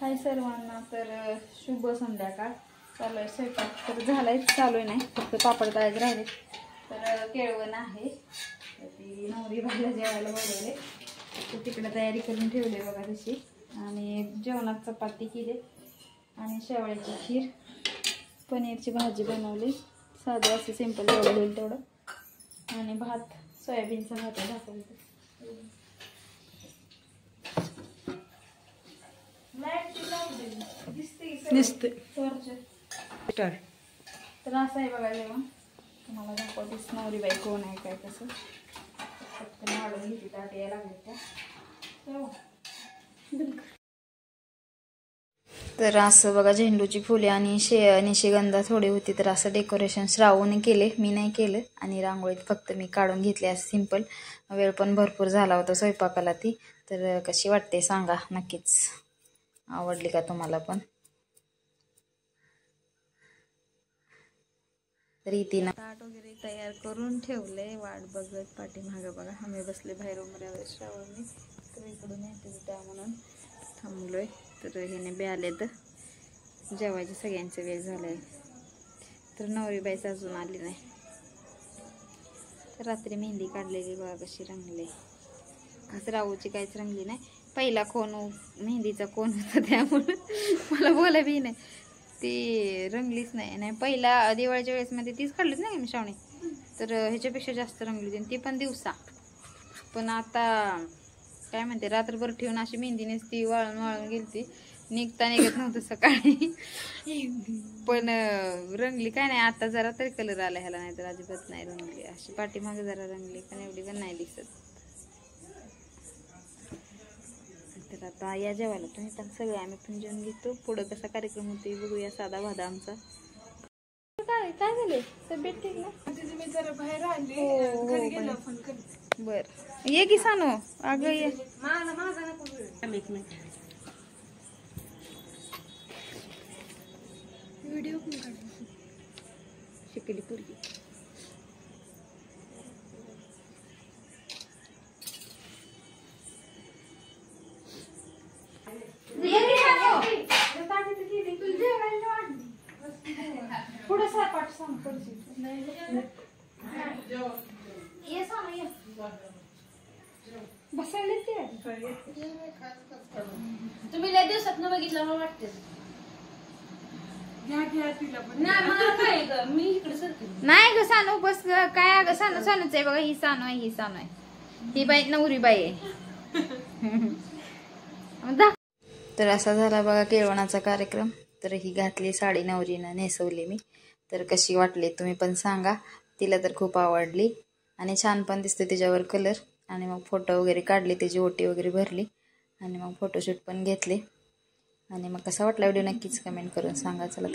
हाय सर्वांना. तर शुभ संध्याकाळ. चालू आहे स्वयंपाक तर झालाय, चालू नाही, फक्त पापड तळायचे राहिले. तर केळवण आहे, ती नवरी बाईला जेवायला बोलवले, तर तिकडे तयारी करून ठेवली बघा तशी. आणि जेवणात चपाती केली आणि शेवळ्याची खीर, पनीरची भाजी बनवली, साधं असं सिंपल जेवढं होईल तेवढं, आणि भात, सोयाबीनचा भात दाखवला. दिसते तर असं आहे बघा जेवण. तुम्हाला दाखवतेच नवरी बाई कोण आहे काय कसं. पटकन वाढून घेते, ताट यायला लागले त्या. तर असं बघा झेंडूची फुले आणि निशिगंधा थोडी होती, तर असं डेकोरेशन श्रावून केले, मी नाही केलं. आणि रांगोळीत फक्त मी काढून घेतले असं सिंपल. वेळ पण भरपूर झाला होता स्वयंपाकाला ती. तर कशी वाटते सांगा नक्कीच, आवडली का तुम्हाला पण. रीतीनं ताट वगैरे तयार करून ठेवले, वाट बघत पाठीमागं बघा आम्ही बसले बाहेर उमऱ्यावर श्रावणी. तर इकडून येते त्या म्हणून थांबलोय. तर ह्याने बी आले, तर जेवायचे सगळ्यांचे वेळ झालाय. तर नवरीबाईच अजून आली नाही. तर रात्री मेहंदी काढलेली बघा कशी रंगली. असं राहूची काहीच रंगली नाही. पहिला कोण मेहंदीचा कोण होता त्यामुळं मला बोला बी नाही, ती रंगलीच नाही. पहिला दिवाळीच्या वेळेस मध्ये तीच काढलीच नाही मी श्रावणी, तर ह्याच्यापेक्षा जास्त रंगली होती, ती पण दिवसा. पण आता काय म्हणते, रात्रभर ठेवून अशी मेहंदीनेच ती वाळून गेली, ती निघत नव्हतं सकाळी. पण रंगली काय नाही. आता जरा तरी कलर आला ह्याला, नाही तर अजिबात नाही रंगली. अशी पाठीमागे जरा रंगली, पण एवढी पण नाही दिसत. तर आता या जेवायला तुम्ही पण, सगळे आम्ही पण जेवून घेतो. पुढं कसा कार्यक्रम होतो बघूया, साधा भादा आमचा. काय काय झाले, तब्येत ठीक ना? मी जरा बाहेर आली, घरी गेलो फोन करते. बर ये की सानू, अगं ये. माझा नको एक मिनिट, व्हिडिओ पण काढ. शिकली पोरगी. पुढे सापाट सांग बसायला तुम्ही लय दिवसात न बघितलं मला वाटते. नाही ग सानू, बस काय. अगं सानू सानूच आहे बघा, ही सानू आहे, ही सानू आहे, ही बाई नवरी बाई आहे. तर असा झाला बघा केळवणाचा कार्यक्रम. तर ही घातली साडी नवरीनं, नेसवली मी. तर कशी वाटली तुम्ही पण सांगा. तिला तर खूप आवडली आणि छान पण दिसते तिच्यावर कलर. आणि मग फोटो वगैरे काढले, त्याची ओटी वगैरे भरली आणि मग फोटोशूट पण घेतले. आणि मग कसा वाटला व्हिडिओ नक्कीच कमेंट करून सांगा. चला.